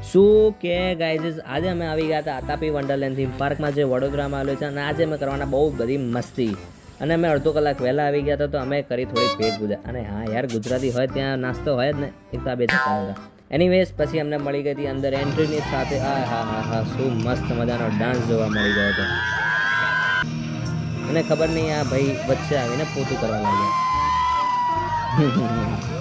શું કે ગાઈઝ આજે અમે આવી ગયા હતા આતાપી વન્ડરલેન્ડ થીમ પાર્કમાં જે વડોદરામાં આવેલું છે અને આજે અમે કરવાના બહુ બધી મસ્તી અને અમે અડધો કલાક વહેલા આવી ગયા હતા તો અમે કરી થોડી પેટ પૂજા અને હા યાર ગુજરાતી હોય ત્યાં નાસ્તો હોય જ ને એક તો આ બે જતા હતા એનીવેઝ પછી અમને મળી ગઈ હતી અંદર એન્ટ્રીની સાથે હા હા હા હા શું મસ્ત મજાનો ડાન્સ જોવા મળી ગયો હતો અને ખબર નહીં આ ભાઈ વચ્ચે આવીને પોતું કરવા લાગ્યા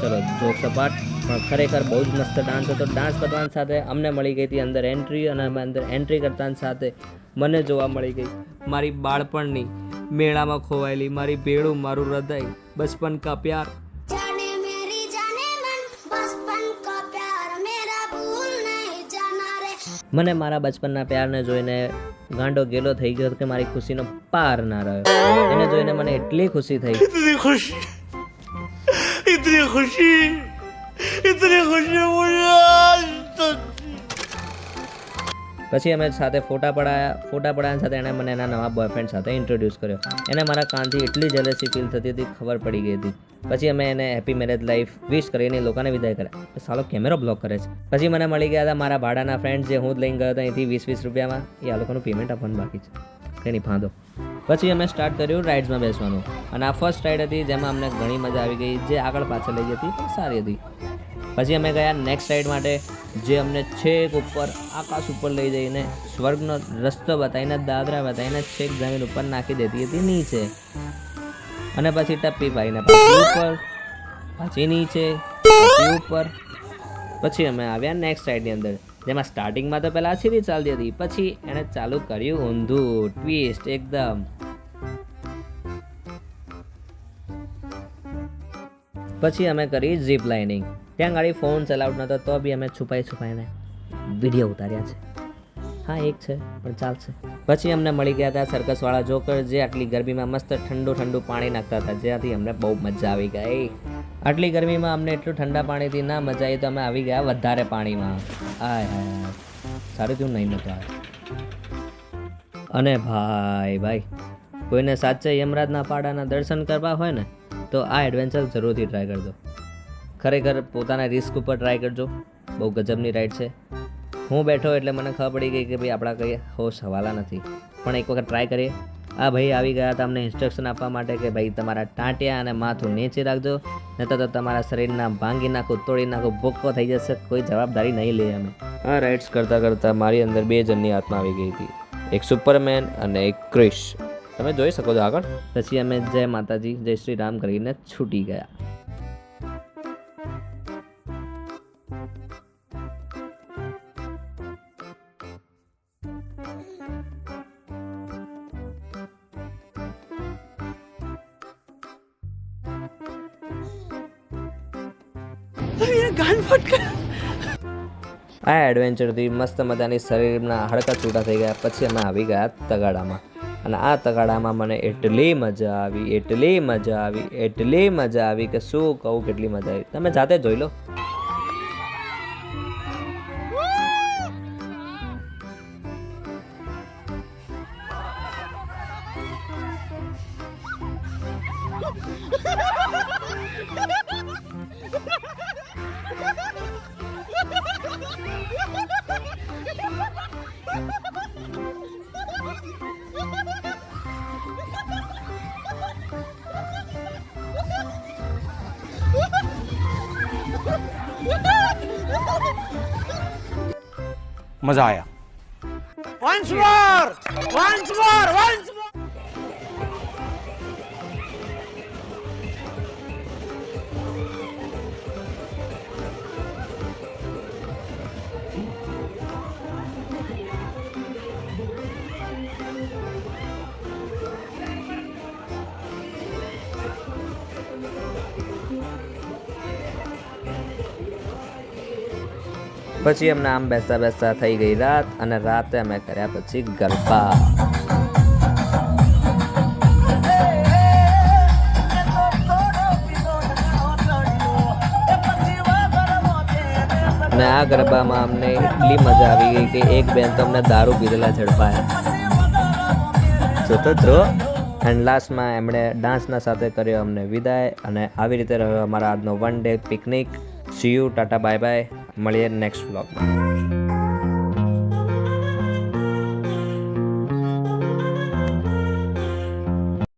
ચલો જોક સપાટ પણ ખરેખર બહુ જ મસ્ત ડાન્સ હતો ડાન્સ કરવાની સાથે અમને મળી ગઈ હતી અંદર એન્ટ્રી અને અમે અંદર એન્ટ્રી કરતા સાથે મને જોવા મળી ગઈ મારી બાળપણની મેળામાં ખોવાયેલી મારી ભેળું મારું હૃદય બચપન કા પ્યાર મને મારા બચપનના પ્યારને જોઈને ગાંડો ગેલો થઈ ગયો કે મારી ખુશીનો પાર ના રહ્યો એને જોઈને મને એટલી ખુશી થઈ इतनी खुशी પછી અમે સાથે ફોટા પડાયા સાથે એણે મને એના નવા બોયફ્રેન્ડ સાથે ઇન્ટ્રોડ્યુસ કર્યો એને મારા કાનથી એટલી જેલસી ફીલ થતી હતી ખબર પડી ગઈ હતી પછી અમે એને હેપી મેરેજ લાઈફ વિશ કરીને લોકોને વિદાય કર્યા સાલો કેમેરો બ્લોક કરે છે પછી મને મળી ગયા હતા મારા ભાડાના ફ્રેન્ડ જે હું જ લઈને ગયો હતો અહીંથી 20 રૂપિયામાં એ આ લોકોનું પેમેન્ટ આપવાનું બાકી છે તેની ફાંદો પછી અમે સ્ટાર્ટ કર્યું રાઇડ્સમાં બેસવાનું અને આ ફર્સ્ટ રાઇડ હતી જેમાં અમને ઘણી મજા આવી ગઈ જે આગળ પાછળ લઈ જતી સારી હતી પછી અમે ગયા નેક્સ્ટ રાઇડ માટે જે અમને છેક ઉપર આકાશ ઉપર લઈ જઈને સ્વર્ગનો રસ્તો બતાવીને દાદરા બતાવીને છેક જમીન ઉપર નાખી દેતી હતી નીચે અને પછી ટપ્પી પાઈને પાછી ઉપર પાછી નીચે પાછી ઉપર પછી અમે આવ્યા નેક્સ્ટ રાઇડની અંદર જેમાં સ્ટાર્ટિંગમાં તો પહેલાં સીધી ચાલતી હતી પછી એણે ચાલુ કર્યું ઊંધું ટ્વિસ્ટ એકદમ પછી અમે કરી ઝીપ લાઇનિંગ ત્યાં ગાડી ફોન ચલાવટ નહોતો તો બી અમે છુપાઈને વિડીયો ઉતાર્યા છે હા એક છે પણ ચાલશે પછી અમને મળી ગયા હતા સર્કસવાળા જોકર જે આટલી ગરમીમાં મસ્ત ઠંડુ પાણી નાખતા હતા જેનાથી અમને બહુ મજા આવી ગઈ આટલી ગરમીમાં અમને એટલું ઠંડા પાણીથી ના મજા આવી તો અમે આવી ગયા વધારે પાણીમાં આય હાય સારું થયું નહીં નહોતું આવે અને ભાઈ કોઈને સાચે યમરાજના પાડાના દર્શન કરવા હોય ને તો આ એડવેન્ચર જરૂરથી ટ્રાય કરજો ખરેખર પોતાના રિસ્ક ઉપર ટ્રાય કરજો બહુ ગજબની રાઈડ છે હું બેઠો એટલે મને ખબર પડી ગઈ કે ભાઈ આપણા કંઈ હોશ હવાલા નથી પણ એક વખત ટ્રાય કરીએ આ ભાઈ આવી ગયા હતા અમને ઇન્સ્ટ્રક્શન આપવા માટે કે ભાઈ તમારા ટાંટિયા અને માથું નીચે રાખજો નહીં તો તમારા શરીરના ભાંગી નાખું તોડી નાખું ભૂક્કો થઈ જશે કોઈ જવાબદારી નહીં લઈએ અમે આ રાઇડ્સ કરતાં મારી અંદર બે જણની આત્મા આવી ગઈ હતી એક સુપરમેન અને એક ક્રિશ તમે જોઈ શકો છો આગળ પછી અમે જય માતાજી જય શ્રી રામ કરીને છૂટી ગયા આ એડવેન્ચરથી મસ્ત મજાની શરીરના હાડકા છૂટા થઈ ગયા પછી અમે આવી ગયા તગાડામાં અને આ તગાડામાં મને એટલી મજા આવી કે શું કહું કેટલી મજા આવી તમે જાતે જોઈ લો मजा आया once more પછી અમને આમ બેસતા થઈ ગઈ રાત અને રાતે અમે કર્યા પછી ગરબા અને આ ગરબામાં અમને એટલી મજા આવી ગઈ કે એક બેન તો અમને દારૂ પીધેલા ઝડપાયા જો એન્ડ લાસ્ટમાં એમણે ડાન્સના સાથે કર્યો અમને વિદાય અને આવી રીતે રહ્યો અમારા આજનો 1 day picnic C you tata bye bye મળીએ નેક્સ્ટ વ્લોગમાં